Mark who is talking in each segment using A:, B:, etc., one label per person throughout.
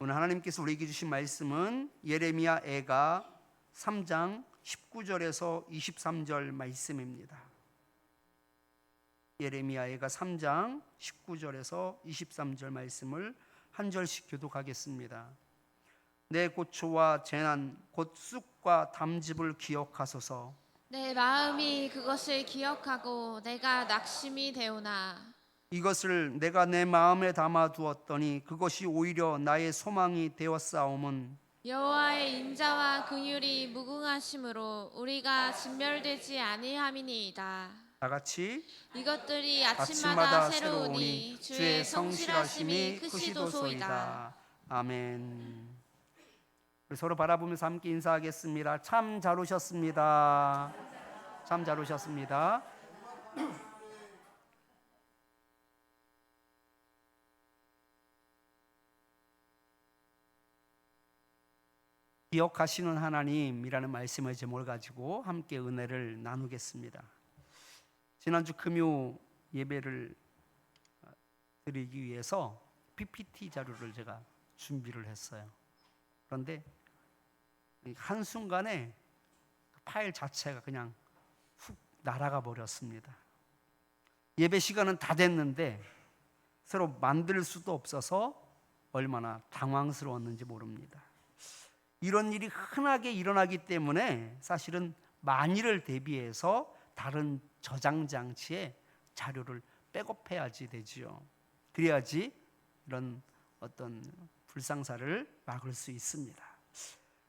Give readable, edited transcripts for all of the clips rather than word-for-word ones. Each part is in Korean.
A: 오늘 하나님께서 우리에게 주신 말씀은 예레미야 애가 3장 19절에서 23절 말씀입니다. 예레미야 애가 3장 19절에서 23절 말씀을 한 절씩 교독하겠습니다. 내 고초와 재난 곧 쑥과 담즙을 기억하소서.
B: 내 마음이 그것을 기억하고 내가 낙심이 되오나
A: 이것을 내가 내 마음에 담아 두었더니 그것이 오히려 나의 소망이 되었사오문.
B: 여호와의 인자와 긍휼이 무궁하심으로 우리가 진멸되지 아니함이니이다.
A: 다 같이
B: 이것들이
A: 아침마다
B: 아침마다
A: 새로우니
B: 새로우니
A: 주의 성실하심이
B: 크시도소이다.
A: 크시도소이다. 아멘. 우리 서로 바라보면서 함께 인사하겠습니다. 참 잘 오셨습니다. 참 잘 오셨습니다. 기억하시는 하나님이라는 말씀의 제목을 가지고 함께 은혜를 나누겠습니다. 지난주 금요 예배를 드리기 위해서 PPT 자료를 제가 준비를 했어요. 그런데 한순간에 파일 자체가 그냥 훅 날아가 버렸습니다. 예배 시간은 다 됐는데 새로 만들 수도 없어서 얼마나 당황스러웠는지 모릅니다. 이런 일이 흔하게 일어나기 때문에 사실은 만일을 대비해서 다른 저장 장치에 자료를 백업해야지 되지요. 그래야지 이런 어떤 불상사를 막을 수 있습니다.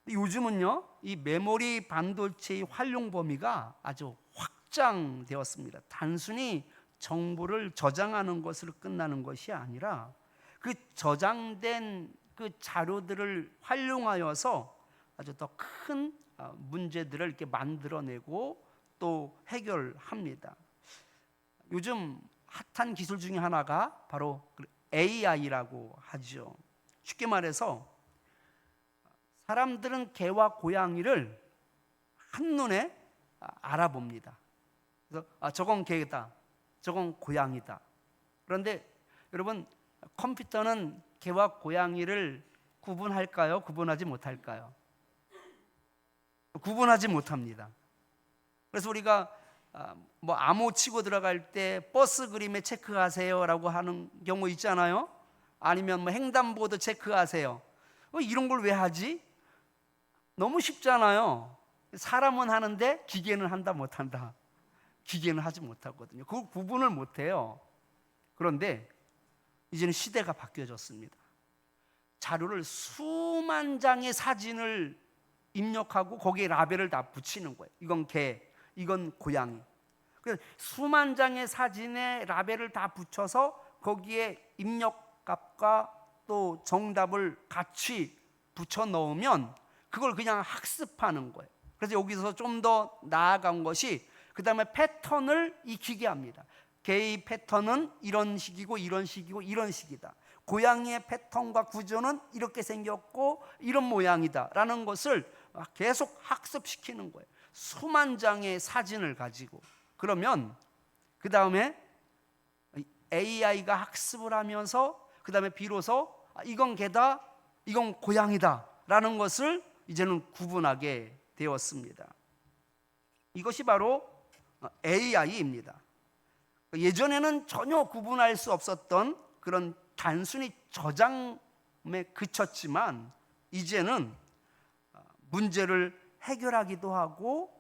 A: 요즘은요, 이 메모리 반도체의 활용 범위가 아주 확장되었습니다. 단순히 정보를 저장하는 것으로 끝나는 것이 아니라 그 저장된 그 자료들을 활용하여서 아주 더 큰 문제들을 이렇게 만들어내고 또 해결합니다. 요즘 핫한 기술 중에 하나가 바로 AI라고 하죠. 쉽게 말해서 사람들은 개와 고양이를 한눈에 알아봅니다. 그래서 저건 개다, 저건 고양이다. 그런데 여러분, 컴퓨터는 개와 고양이를 구분할까요? 구분하지 못할까요? 구분하지 못합니다. 그래서 우리가 뭐 암호 치고 들어갈 때 버스 그림에 체크하세요라고 하는 경우 있잖아요. 아니면 뭐 횡단보도 체크하세요. 이런 걸 왜 하지? 너무 쉽잖아요. 사람은 하는데 기계는 한다 못한다. 기계는 하지 못하거든요. 그 구분을 못해요. 그런데 이제는 시대가 바뀌어졌습니다. 자료를 수만 장의 사진을 입력하고 거기에 라벨을 다 붙이는 거예요. 이건 개, 이건 고양이. 그래서 수만 장의 사진에 라벨을 다 붙여서 거기에 입력값과 또 정답을 같이 붙여 넣으면 그걸 그냥 학습하는 거예요. 그래서 여기서 좀 더 나아간 것이 그 다음에 패턴을 익히게 합니다. 개의 패턴은 이런 식이고 이런 식이고 이런 식이다. 고양이의 패턴과 구조는 이렇게 생겼고 이런 모양이다 라는 것을 계속 학습시키는 거예요. 수만 장의 사진을 가지고. 그러면 그 다음에 AI가 학습을 하면서 그 다음에 비로소 이건 개다, 이건 고양이다 라는 것을 이제는 구분하게 되었습니다. 이것이 바로 AI입니다. 예전에는 전혀 구분할 수 없었던 그런 단순히 저장에 그쳤지만 이제는 문제를 해결하기도 하고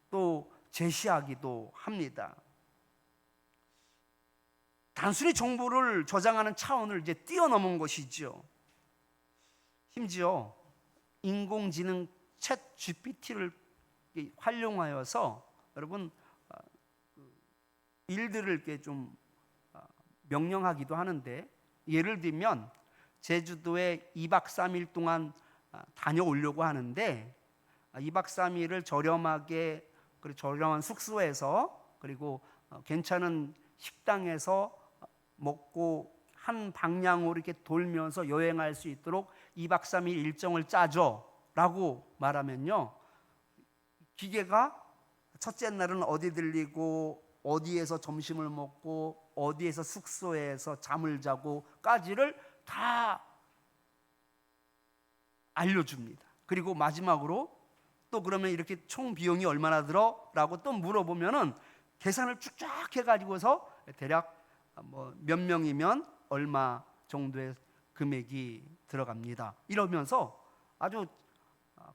A: 또 제시하기도 합니다. 단순히 정보를 저장하는 차원을 이제 뛰어넘은 것이죠. 심지어 인공지능 챗 GPT를 활용하여서 여러분 일들을 이렇게 좀 명령하기도 하는데, 예를 들면 제주도에 2박 3일 동안 다녀오려고 하는데 2박 3일을 저렴하게, 그리고 저렴한 숙소에서 그리고 괜찮은 식당에서 먹고 한 방향으로 이렇게 돌면서 여행할 수 있도록 2박 3일 일정을 짜줘 라고 말하면요, 기계가 첫째 날은 어디 들리고 어디에서 점심을 먹고 어디에서 숙소에서 잠을 자고까지를 다 알려줍니다. 그리고 마지막으로 또 그러면 이렇게 총 비용이 얼마나 들어? 라고 또 물어보면은 계산을 쭉쭉 해가지고서 대략 뭐 몇 명이면 얼마 정도의 금액이 들어갑니다. 이러면서 아주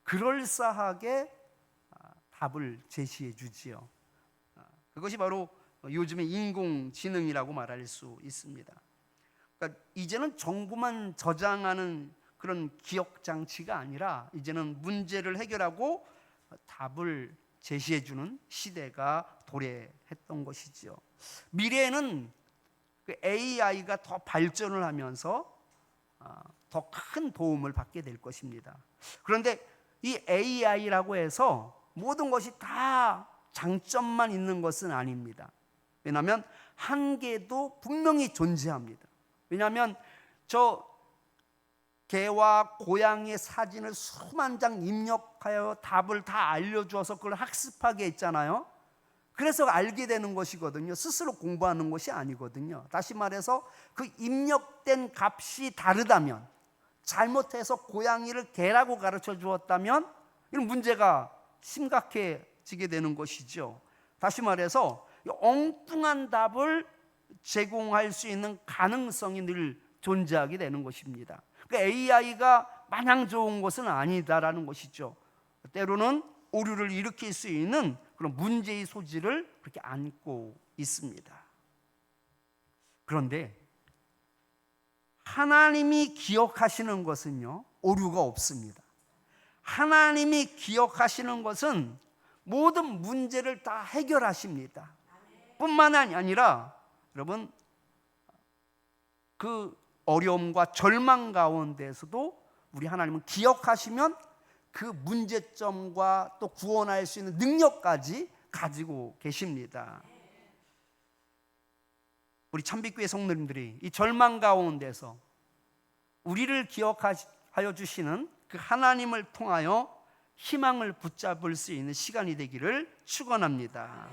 A: 그럴싸하게 답을 제시해 주지요. 그것이 바로 요즘의 인공지능이라고 말할 수 있습니다. 그러니까 이제는 정보만 저장하는 그런 기억 장치가 아니라 이제는 문제를 해결하고 답을 제시해 주는 시대가 도래했던 것이죠. 미래에는 그 AI가 더 발전을 하면서 더 큰 도움을 받게 될 것입니다. 그런데 이 AI라고 해서 모든 것이 다 장점만 있는 것은 아닙니다. 왜냐하면 한계도 분명히 존재합니다. 왜냐하면 저 개와 고양이의 사진을 수만 장 입력하여 답을 다 알려주어서 그걸 학습하게 했잖아요. 그래서 알게 되는 것이거든요. 스스로 공부하는 것이 아니거든요. 다시 말해서 그 입력된 값이 다르다면, 잘못해서 고양이를 개라고 가르쳐 주었다면 이런 문제가 심각해지게 되는 것이죠. 다시 말해서 엉뚱한 답을 제공할 수 있는 가능성이 늘 존재하게 되는 것입니다. 그러니까 AI가 마냥 좋은 것은 아니다라는 것이죠. 때로는 오류를 일으킬 수 있는 그런 문제의 소지를 그렇게 안고 있습니다. 그런데 하나님이 기억하시는 것은요, 오류가 없습니다. 하나님이 기억하시는 것은 모든 문제를 다 해결하십니다. 뿐만 아니라 여러분, 그 어려움과 절망 가운데서도 우리 하나님은 기억하시면 그 문제점과 또 구원할 수 있는 능력까지 가지고 계십니다. 우리 참빛교회 성도님들이 이 절망 가운데서 우리를 기억하여 주시는 그 하나님을 통하여 희망을 붙잡을 수 있는 시간이 되기를 축원합니다.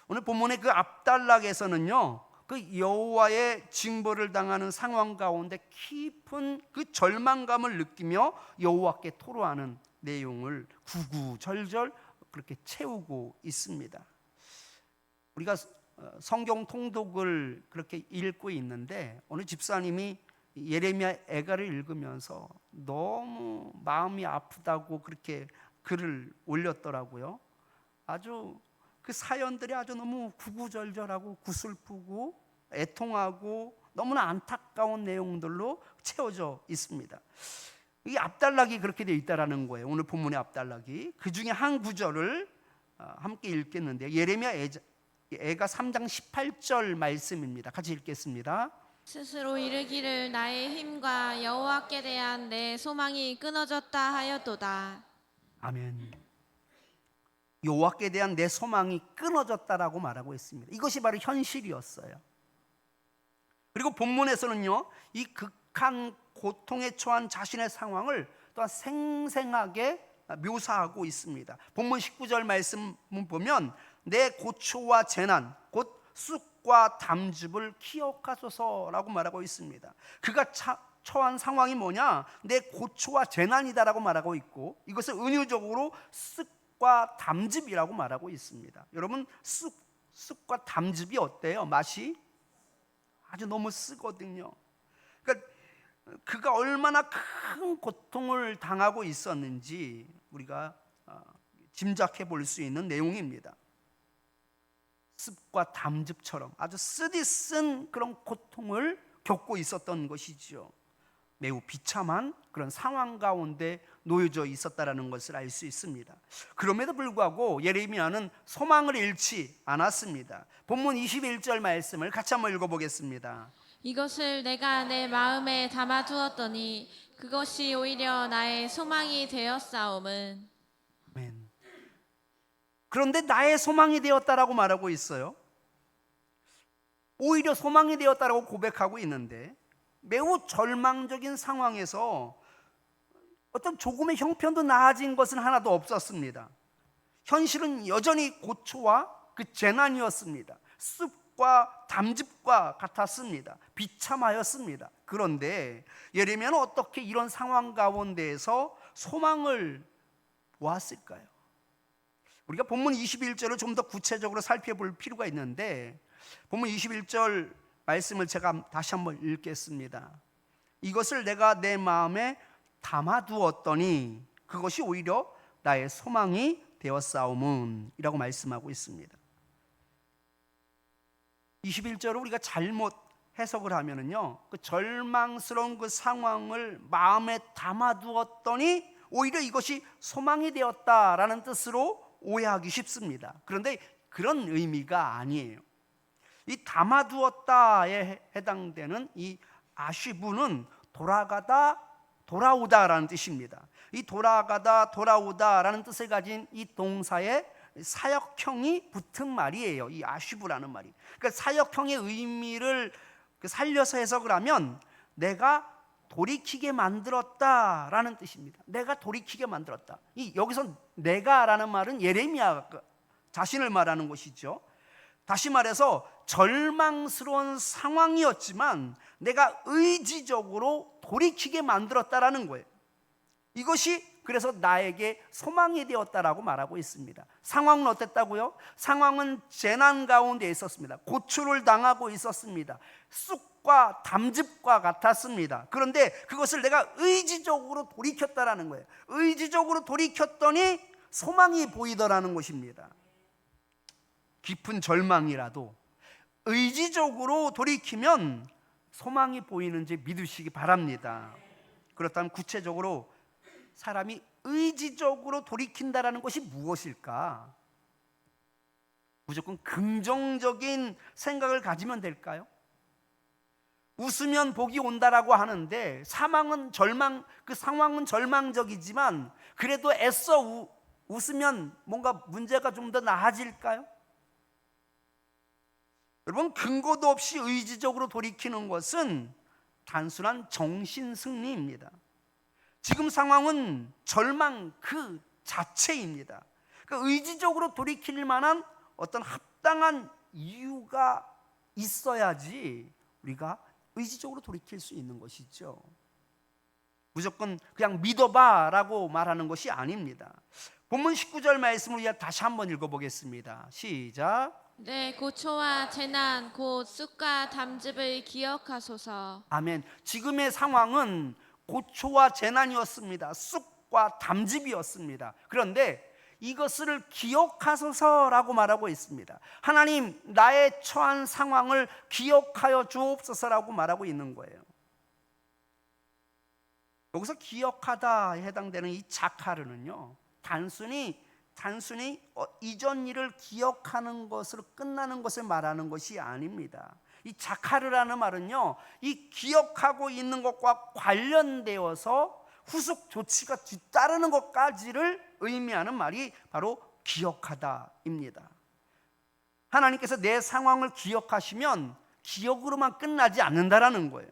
A: 오늘 본문의 그 앞단락에서는요, 그 여호와의 징벌을 당하는 상황 가운데 깊은 그 절망감을 느끼며 여호와께 토로하는 내용을 구구절절 그렇게 채우고 있습니다. 우리가 성경 통독을 그렇게 읽고 있는데 어느 집사님이 예레미야 애가를 읽으면서 너무 마음이 아프다고 그렇게 글을 올렸더라고요. 아주 그 사연들이 아주 너무 구구절절하고 구슬프고 애통하고 너무나 안타까운 내용들로 채워져 있습니다. 이 앞단락이 그렇게 되어 있다라는 거예요. 오늘 본문의 앞단락이 그 중에 한 구절을 함께 읽겠는데요. 예레미야 애가 3장 18절 말씀입니다. 같이 읽겠습니다.
B: 스스로 이르기를 나의 힘과 여호와께 대한 내 소망이 끊어졌다 하였도다.
A: 아멘. 여호와께 대한 내 소망이 끊어졌다라고 말하고 있습니다. 이것이 바로 현실이었어요. 그리고 본문에서는요, 이 극한 고통에 처한 자신의 상황을 또한 생생하게 묘사하고 있습니다. 본문 19절 말씀 보면 내 고초와 재난 곧 쑥과 담즙을 기억하소서라고 말하고 있습니다. 그가 처한 상황이 뭐냐? 내 고초와 재난이다라고 말하고 있고 이것을 은유적으로 쑥과 담즙이라고 말하고 있습니다. 여러분, 쑥과 담즙이 어때요? 맛이 아주 너무 쓰거든요. 그러니까 그가 얼마나 큰 고통을 당하고 있었는지 우리가 짐작해 볼 수 있는 내용입니다. 습과 담즙처럼 아주 쓰디쓴 그런 고통을 겪고 있었던 것이죠. 매우 비참한 그런 상황 가운데 놓여져 있었다라는 것을 알 수 있습니다. 그럼에도 불구하고 예레미야는 소망을 잃지 않았습니다. 본문 21절 말씀을 같이 한번 읽어보겠습니다.
B: 이것을 내가 내 마음에 담아두었더니 그것이 오히려 나의 소망이 되었사옴은.
A: 아멘. 그런데 나의 소망이 되었다라고 말하고 있어요. 오히려 소망이 되었다라고 고백하고 있는데 매우 절망적인 상황에서 어떤 조금의 형편도 나아진 것은 하나도 없었습니다. 현실은 여전히 고초와 그 재난이었습니다. 습과 담즙과 같았습니다. 비참하였습니다. 그런데 예레미야는 어떻게 이런 상황 가운데에서 소망을 보았을까요? 우리가 본문 21절을 좀 더 구체적으로 살펴볼 필요가 있는데, 본문 21절 말씀을 제가 다시 한번 읽겠습니다. 이것을 내가 내 마음에 담아두었더니 그것이 오히려 나의 소망이 되었사오문 이라고 말씀하고 있습니다. 21절을 우리가 잘못 해석을 하면은요, 그 절망스러운 그 상황을 마음에 담아두었더니 오히려 이것이 소망이 되었다라는 뜻으로 오해하기 쉽습니다. 그런데 그런 의미가 아니에요. 이 담아두었다에 해당되는 이 아쉬부는 돌아가다 돌아오다라는 뜻입니다. 이 돌아가다 돌아오다라는 뜻을 가진 이 동사에 사역형이 붙은 말이에요. 이 아쉬부라는 말이. 그러니까 사역형의 의미를 살려서 해석을 하면 내가 돌이키게 만들었다라는 뜻입니다. 내가 돌이키게 만들었다. 여기서 내가라는 말은 예레미야 자신을 말하는 것이죠. 다시 말해서 절망스러운 상황이었지만 내가 의지적으로 돌이키게 만들었다라는 거예요. 이것이 그래서 나에게 소망이 되었다라고 말하고 있습니다. 상황은 어땠다고요? 상황은 재난 가운데 있었습니다. 고초를 당하고 있었습니다. 쑥과 담즙과 같았습니다. 그런데 그것을 내가 의지적으로 돌이켰다라는 거예요. 의지적으로 돌이켰더니 소망이 보이더라는 것입니다. 깊은 절망이라도 의지적으로 돌이키면 소망이 보이는지 믿으시기 바랍니다. 그렇다면 구체적으로 사람이 의지적으로 돌이킨다라는 것이 무엇일까? 무조건 긍정적인 생각을 가지면 될까요? 웃으면 복이 온다라고 하는데 그 상황은 절망적이지만 그래도 애써 웃으면 뭔가 문제가 좀 더 나아질까요? 여러분, 근거도 없이 의지적으로 돌이키는 것은 단순한 정신승리입니다. 지금 상황은 절망 그 자체입니다. 그러니까 의지적으로 돌이킬 만한 어떤 합당한 이유가 있어야지 우리가 의지적으로 돌이킬 수 있는 것이죠. 무조건 그냥 믿어봐라고 말하는 것이 아닙니다. 본문 19절 말씀을 다시 한번 읽어보겠습니다. 시작.
B: 내 고초와 재난 곧 쑥과 담즙을 기억하소서.
A: 아멘. 지금의 상황은 고초와 재난이었습니다. 쑥과 담즙이었습니다. 그런데 이것을 기억하소서라고 말하고 있습니다. 하나님, 나의 처한 상황을 기억하여 주옵소서라고 말하고 있는 거예요. 여기서 기억하다에 해당되는 이 자카르는요, 단순히 이전 일을 기억하는 것으로 끝나는 것을 말하는 것이 아닙니다. 이 자카르라는 말은요, 이 기억하고 있는 것과 관련되어서 후속 조치가 뒤따르는 것까지를 의미하는 말이 바로 기억하다입니다. 하나님께서 내 상황을 기억하시면 기억으로만 끝나지 않는다라는 거예요.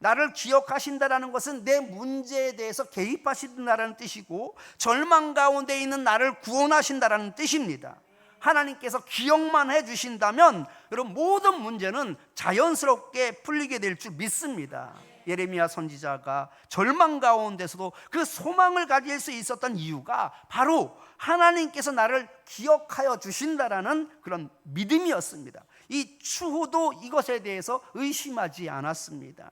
A: 나를 기억하신다라는 것은 내 문제에 대해서 개입하신다라는 뜻이고, 절망 가운데 있는 나를 구원하신다라는 뜻입니다. 하나님께서 기억만 해주신다면 여러분, 모든 문제는 자연스럽게 풀리게 될 줄 믿습니다. 예레미야 선지자가 절망 가운데서도 그 소망을 가질 수 있었던 이유가 바로 하나님께서 나를 기억하여 주신다라는 그런 믿음이었습니다. 이 추후도 이것에 대해서 의심하지 않았습니다.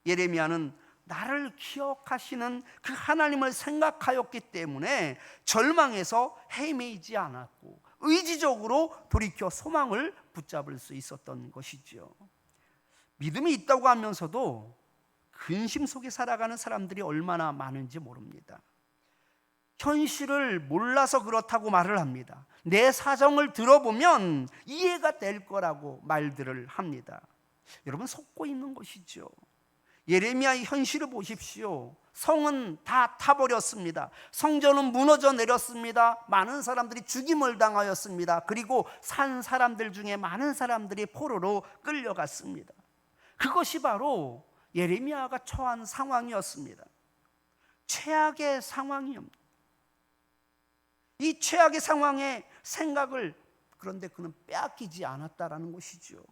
A: 예레미야는 나를 기억하시는 그 하나님을 생각하였기 때문에 절망에서 헤매이지 않았고 의지적으로 돌이켜 소망을 붙잡을 수 있었던 것이죠. 믿음이 있다고 하면서도 근심 속에 살아가는 사람들이 얼마나 많은지 모릅니다. 현실을 몰라서 그렇다고 말을 합니다. 내 사정을 들어보면 이해가 될 거라고 말들을 합니다. 여러분, 속고 있는 것이죠. 예레미야의 현실을 보십시오. 성은 다 타버렸습니다. 성전은 무너져 내렸습니다. 많은 사람들이 죽임을 당하였습니다. 그리고 산 사람들 중에 많은 사람들이 포로로 끌려갔습니다. 그것이 바로 예레미야가 처한 상황이었습니다. 최악의 상황이었습니다. 이 최악의 상황의 생각을 그런데 그는 빼앗기지 않았다라는 것이죠.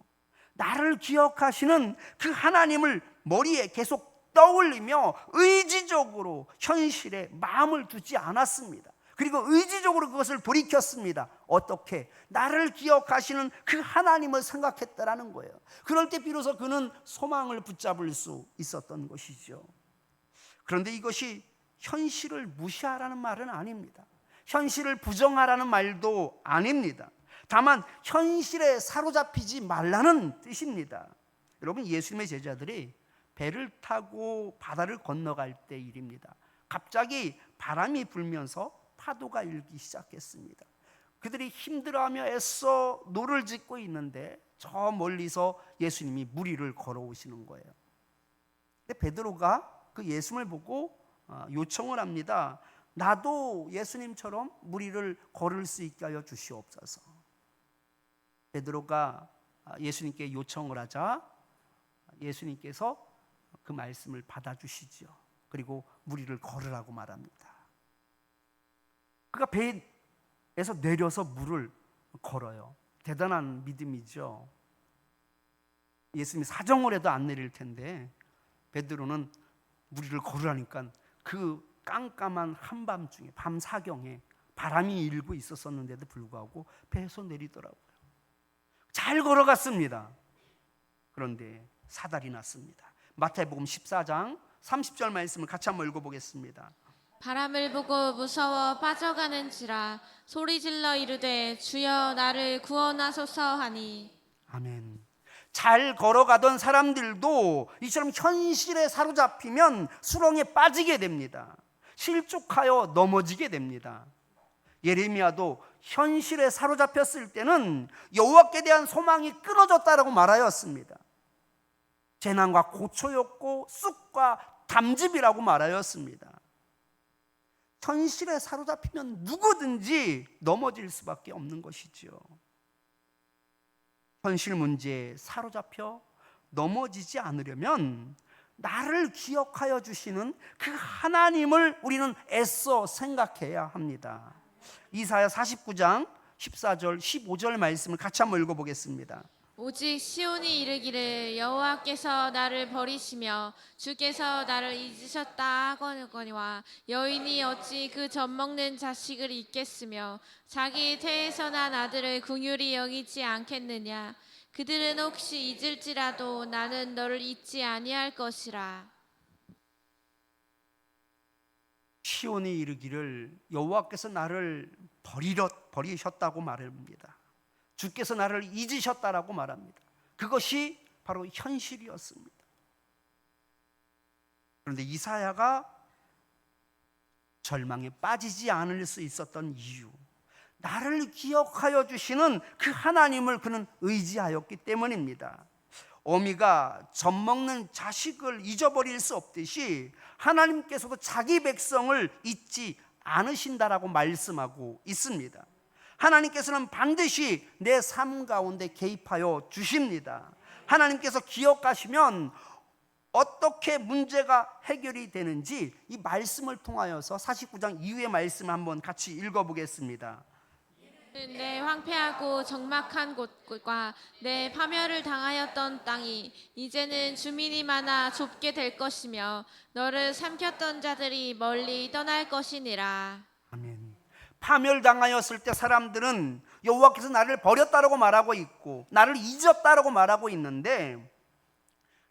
A: 나를 기억하시는 그 하나님을 머리에 계속 떠올리며 의지적으로 현실에 마음을 두지 않았습니다. 그리고 의지적으로 그것을 돌이켰습니다. 어떻게? 나를 기억하시는 그 하나님을 생각했다라는 거예요. 그럴 때 비로소 그는 소망을 붙잡을 수 있었던 것이죠. 그런데 이것이 현실을 무시하라는 말은 아닙니다. 현실을 부정하라는 말도 아닙니다. 다만 현실에 사로잡히지 말라는 뜻입니다. 여러분, 예수님의 제자들이 배를 타고 바다를 건너갈 때 일입니다. 갑자기 바람이 불면서 파도가 일기 시작했습니다. 그들이 힘들어하며 애써 노를 짓고 있는데 저 멀리서 예수님이 무리를 걸어오시는 거예요. 근데 베드로가 그 예수님을 보고 요청을 합니다. 나도 예수님처럼 무리를 걸을 수 있게 하여 주시옵소서. 베드로가 예수님께 요청을 하자 예수님께서 그 말씀을 받아주시죠. 그리고 무리를 걸으라고 말합니다. 그가 배에서 내려서 물을 걸어요. 대단한 믿음이죠. 예수님이 사정을 해도 안 내릴 텐데 베드로는 무리를 걸으라니까 그 깜깜한 한밤중에 밤 사경에 바람이 일고 있었는데도 불구하고 배에서 내리더라고요. 잘 걸어갔습니다. 그런데 사달이 났습니다. 마태복음 14장 30절 말씀을 같이 한번 읽어보겠습니다.
B: 바람을 보고 무서워 빠져가는지라 소리질러 이르되 주여 나를 구원하소서 하니.
A: 아멘. 잘 걸어가던 사람들도 이처럼 현실에 사로잡히면 수렁에 빠지게 됩니다. 실족하여 넘어지게 됩니다. 예레미야도 현실에 사로잡혔을 때는 여호와께 대한 소망이 끊어졌다라고 말하였습니다. 재난과 고초였고 쑥과 담즙이라고 말하였습니다. 현실에 사로잡히면 누구든지 넘어질 수밖에 없는 것이죠. 현실 문제에 사로잡혀 넘어지지 않으려면 나를 기억하여 주시는 그 하나님을 우리는 애써 생각해야 합니다. 이사야 49장 14절 15절 말씀을 같이 한번 읽어보겠습니다.
B: 오직 시온이 이르기를 여호와께서 나를 버리시며 주께서 나를 잊으셨다 하거니와 여인이 어찌 그 젖먹는 자식을 잊겠으며 자기 태에서 난 아들을 긍휼히 여기지 않겠느냐. 그들은 혹시 잊을지라도 나는 너를 잊지 아니할 것이라.
A: 시온이 이르기를 여호와께서 나를 버리셨다고 말합니다. 주께서 나를 잊으셨다라고 말합니다. 그것이 바로 현실이었습니다. 그런데 이사야가 절망에 빠지지 않을 수 있었던 이유, 나를 기억하여 주시는 그 하나님을 그는 의지하였기 때문입니다. 어미가 젖먹는 자식을 잊어버릴 수 없듯이 하나님께서도 자기 백성을 잊지 않으신다라고 말씀하고 있습니다. 하나님께서는 반드시 내 삶 가운데 개입하여 주십니다. 하나님께서 기억하시면 어떻게 문제가 해결이 되는지 이 말씀을 통하여서 49장 이후의 말씀 한번 같이 읽어보겠습니다.
B: 내 황폐하고 적막한 곳과 내 파멸을 당하였던 땅이 이제는 주민이 많아 좁게 될 것이며 너를 삼켰던 자들이 멀리 떠날 것이니라.
A: 아멘. 파멸당하였을 때 사람들은 여호와께서 나를 버렸다라고 말하고 있고 나를 잊었다라고 말하고 있는데,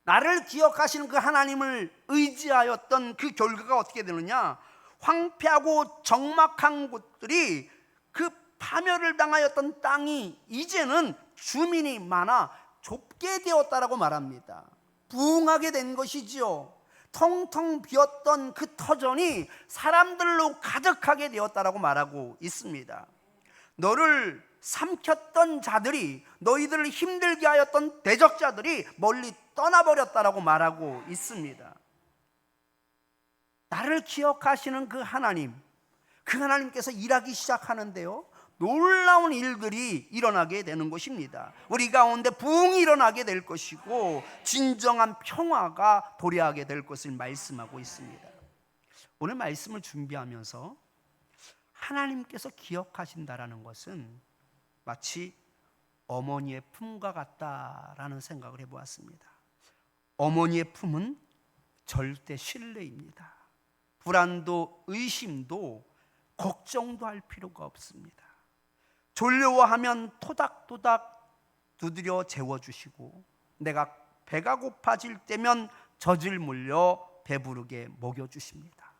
A: 나를 기억하시는 그 하나님을 의지하였던 그 결과가 어떻게 되느냐? 황폐하고 적막한 곳들이, 그 파멸을 당하였던 땅이 이제는 주민이 많아 좁게 되었다라고 말합니다. 부흥하게 된 것이지요. 텅텅 비었던 그 터전이 사람들로 가득하게 되었다라고 말하고 있습니다. 너를 삼켰던 자들이, 너희들을 힘들게 하였던 대적자들이 멀리 떠나버렸다라고 말하고 있습니다. 나를 기억하시는 그 하나님, 그 하나님께서 일하기 시작하는데요, 놀라운 일들이 일어나게 되는 것입니다. 우리 가운데 부흥이 일어나게 될 것이고 진정한 평화가 도래하게 될 것을 말씀하고 있습니다. 오늘 말씀을 준비하면서 하나님께서 기억하신다라는 것은 마치 어머니의 품과 같다라는 생각을 해보았습니다. 어머니의 품은 절대 신뢰입니다. 불안도 의심도 걱정도 할 필요가 없습니다. 졸려워하면 토닥토닥 두드려 재워주시고, 내가 배가 고파질 때면 젖을 물려 배부르게 먹여주십니다.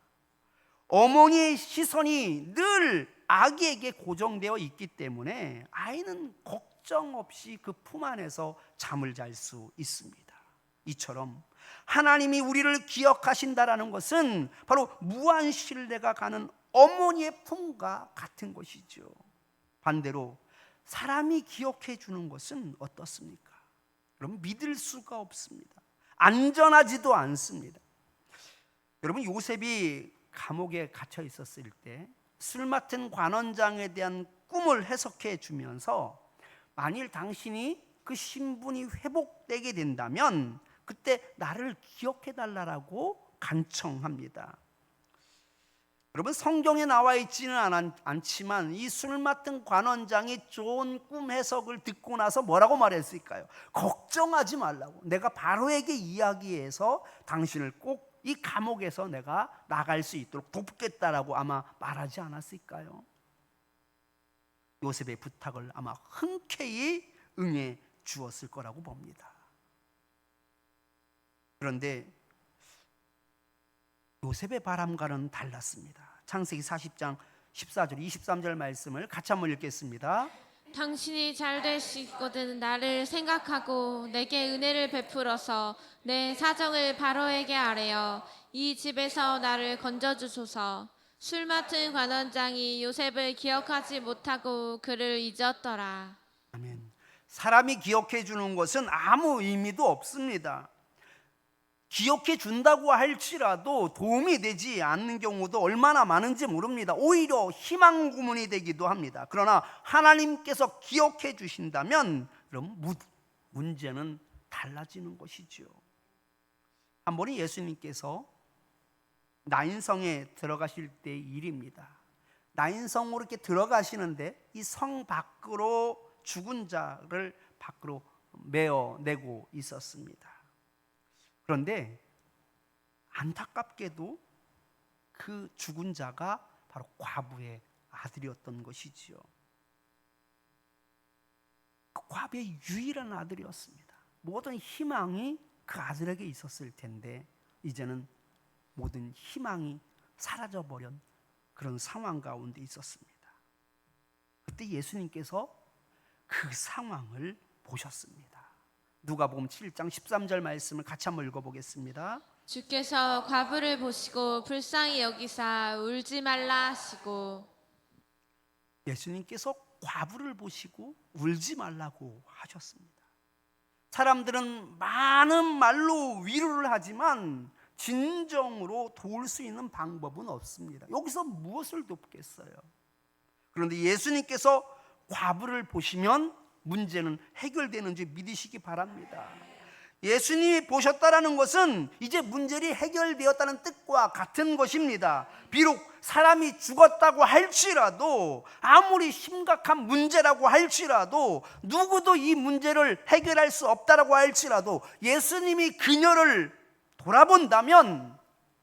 A: 어머니의 시선이 늘 아기에게 고정되어 있기 때문에 아이는 걱정 없이 그 품 안에서 잠을 잘 수 있습니다. 이처럼 하나님이 우리를 기억하신다라는 것은 바로 무한 신뢰가 가는 어머니의 품과 같은 것이죠. 반대로 사람이 기억해 주는 것은 어떻습니까? 여러분, 믿을 수가 없습니다. 안전하지도 않습니다. 여러분, 요셉이 감옥에 갇혀 있었을 때 술 맡은 관원장에 대한 꿈을 해석해 주면서, 만일 당신이 그 신분이 회복되게 된다면 그때 나를 기억해 달라고 간청합니다. 여러분, 성경에 나와 있지는 않지만 이 술 맡은 관원장이 좋은 꿈 해석을 듣고 나서 뭐라고 말했을까요? 걱정하지 말라고, 내가 바로에게 이야기해서 당신을 꼭 이 감옥에서 내가 나갈 수 있도록 돕겠다라고 아마 말하지 않았을까요? 요셉의 부탁을 아마 흔쾌히 응해 주었을 거라고 봅니다. 그런데 요셉의 바람과는 달랐습니다. 창세기 40장 14절 23절 말씀을 같이 한번 읽겠습니다.
B: 당신이 잘 되시거든 나를 생각하고 내게 은혜를 베풀어서 내 사정을 바로에게 아뢰어 이 집에서 나를 건져주소서. 술 맡은 관원장이 요셉을 기억하지 못하고 그를 잊었더라.
A: 아멘. 사람이 기억해 주는 것은 아무 의미도 없습니다. 기억해 준다고 할지라도 도움이 되지 않는 경우도 얼마나 많은지 모릅니다. 오히려 희망 고문이 되기도 합니다. 그러나 하나님께서 기억해 주신다면 그럼 문제는 달라지는 것이죠. 한 번은 예수님께서 나인성에 들어가실 때의 일입니다. 나인성으로 이렇게 들어가시는데 이 성 밖으로 죽은 자를 밖으로 메어내고 있었습니다. 그런데 안타깝게도 그 죽은 자가 바로 과부의 아들이었던 것이지요. 그 과부의 유일한 아들이었습니다. 모든 희망이 그 아들에게 있었을 텐데 이제는 모든 희망이 사라져버린 그런 상황 가운데 있었습니다. 그때 예수님께서 그 상황을 보셨습니다. 누가복음 7장 13절 말씀을 같이 한번 읽어보겠습니다.
B: 주께서 과부를 보시고 불쌍히 여기사 울지 말라 하시고,
A: 예수님께서 과부를 보시고 울지 말라고 하셨습니다. 사람들은 많은 말로 위로를 하지만 진정으로 도울 수 있는 방법은 없습니다. 여기서 무엇을 돕겠어요? 그런데 예수님께서 과부를 보시면 문제는 해결되는 줄 믿으시기 바랍니다. 예수님이 보셨다라는 것은 이제 문제를 해결되었다는 뜻과 같은 것입니다. 비록 사람이 죽었다고 할지라도, 아무리 심각한 문제라고 할지라도, 누구도 이 문제를 해결할 수 없다라고 할지라도 예수님이 그녀를 돌아본다면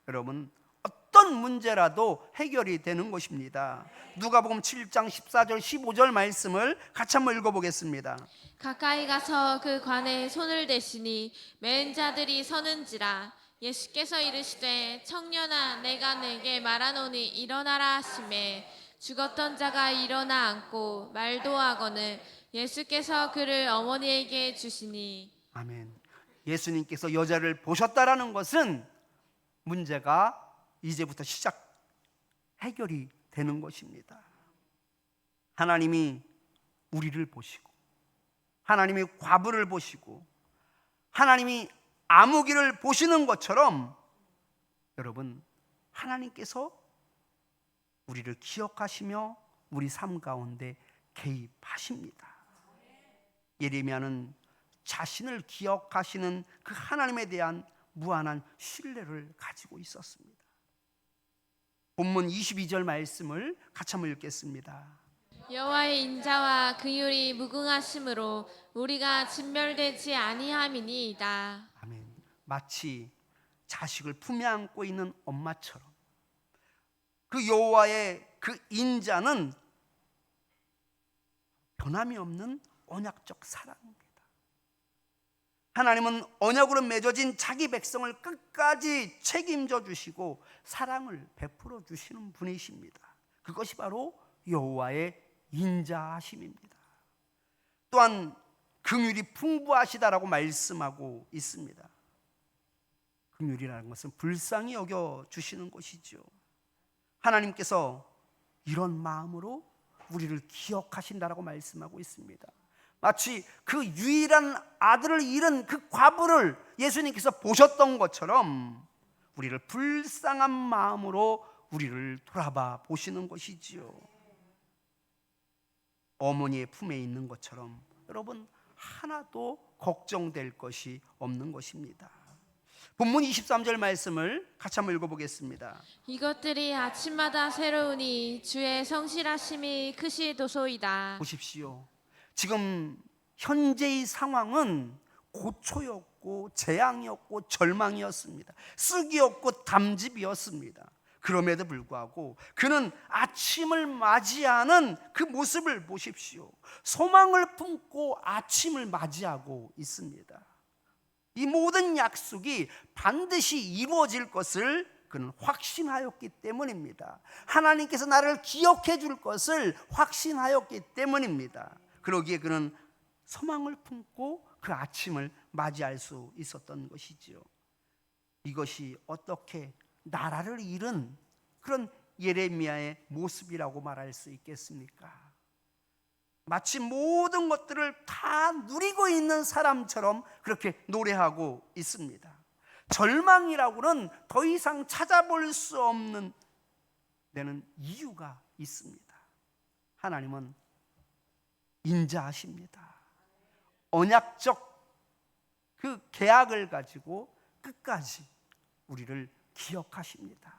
A: 여러분 어떤 문제라도 해결이 되는 것입니다. 누가복음 7장 14절 15절 말씀을 같이 한번 읽어보겠습니다.
B: 가까이 가서 그 관에 손을 대시니 맨 자들이 서는지라. 예수께서 이르시되 청년아 내가 내게 말하노니 일어나라 하시매 죽었던 자가 일어나 앉고 말도 하거늘 예수께서 그를 어머니에게 주시니.
A: 아멘. 예수님께서 여자를 보셨다라는 것은 문제가 이제부터 해결이 되는 것입니다. 하나님이 우리를 보시고, 하나님이 과부를 보시고, 하나님이 아무기를 보시는 것처럼 여러분 하나님께서 우리를 기억하시며 우리 삶 가운데 개입하십니다. 예레미야는 자신을 기억하시는 그 하나님에 대한 무한한 신뢰를 가지고 있었습니다. 본문 22절 말씀을 같이 한번 읽겠습니다.
B: 여호와의 인자와 긍휼이 무궁하심으로 우리가 진멸되지 아니함이니이다.
A: 아멘. 마치 자식을 품에 안고 있는 엄마처럼 그 여호와의 그 인자는 변함이 없는 언약적 사랑입니다. 하나님은 언약으로 맺어진 자기 백성을 끝까지 책임져 주시고 사랑을 베풀어 주시는 분이십니다. 그것이 바로 여호와의 인자하심입니다. 또한 긍휼이 풍부하시다라고 말씀하고 있습니다. 긍휼이라는 것은 불쌍히 여겨 주시는 것이죠. 하나님께서 이런 마음으로 우리를 기억하신다라고 말씀하고 있습니다. 마치 그 유일한 아들을 잃은 그 과부를 예수님께서 보셨던 것처럼 우리를 불쌍한 마음으로 우리를 돌아봐 보시는 것이지요. 어머니의 품에 있는 것처럼 여러분 하나도 걱정될 것이 없는 것입니다. 본문 23절 말씀을 같이 한번 읽어보겠습니다.
B: 이것들이 아침마다 새로우니 주의 성실하심이 크시도소이다.
A: 보십시오. 지금 현재의 상황은 고초였고 재앙이었고 절망이었습니다. 쓰기였고 담즙이었습니다. 그럼에도 불구하고 그는 아침을 맞이하는 그 모습을 보십시오. 소망을 품고 아침을 맞이하고 있습니다. 이 모든 약속이 반드시 이루어질 것을 그는 확신하였기 때문입니다. 하나님께서 나를 기억해 줄 것을 확신하였기 때문입니다. 그러기에 그는 소망을 품고 그 아침을 맞이할 수 있었던 것이지요. 이것이 어떻게 나라를 잃은 그런 예레미야의 모습이라고 말할 수 있겠습니까? 마치 모든 것들을 다 누리고 있는 사람처럼 그렇게 노래하고 있습니다. 절망이라고는 더 이상 찾아볼 수 없는 데는 이유가 있습니다. 하나님은 인자하십니다. 언약적 그 계약을 가지고 끝까지 우리를 기억하십니다.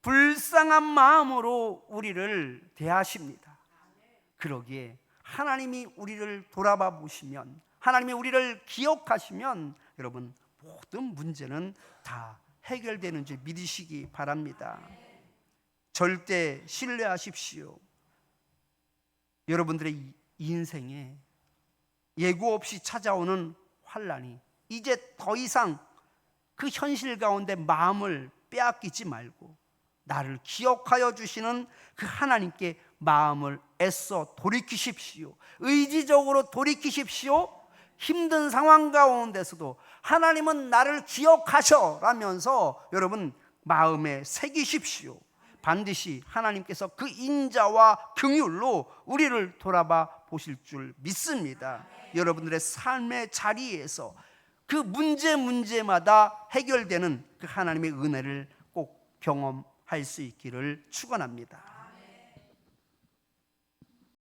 A: 불쌍한 마음으로 우리를 대하십니다. 그러기에 하나님이 우리를 돌아봐 보시면, 하나님이 우리를 기억하시면 여러분 모든 문제는 다 해결되는 줄 믿으시기 바랍니다. 절대 신뢰하십시오. 여러분들의 인생에 예고 없이 찾아오는 환난이 이제 더 이상 그 현실 가운데 마음을 빼앗기지 말고 나를 기억하여 주시는 그 하나님께 마음을 애써 돌이키십시오. 의지적으로 돌이키십시오. 힘든 상황 가운데서도 하나님은 나를 기억하셔라면서 여러분 마음에 새기십시오. 반드시 하나님께서 그 인자와 긍휼로 우리를 돌아봐 보실 줄 믿습니다. 여러분들의 삶의 자리에서 그 문제마다 해결되는 그 하나님의 은혜를 꼭 경험할 수 있기를 축원합니다.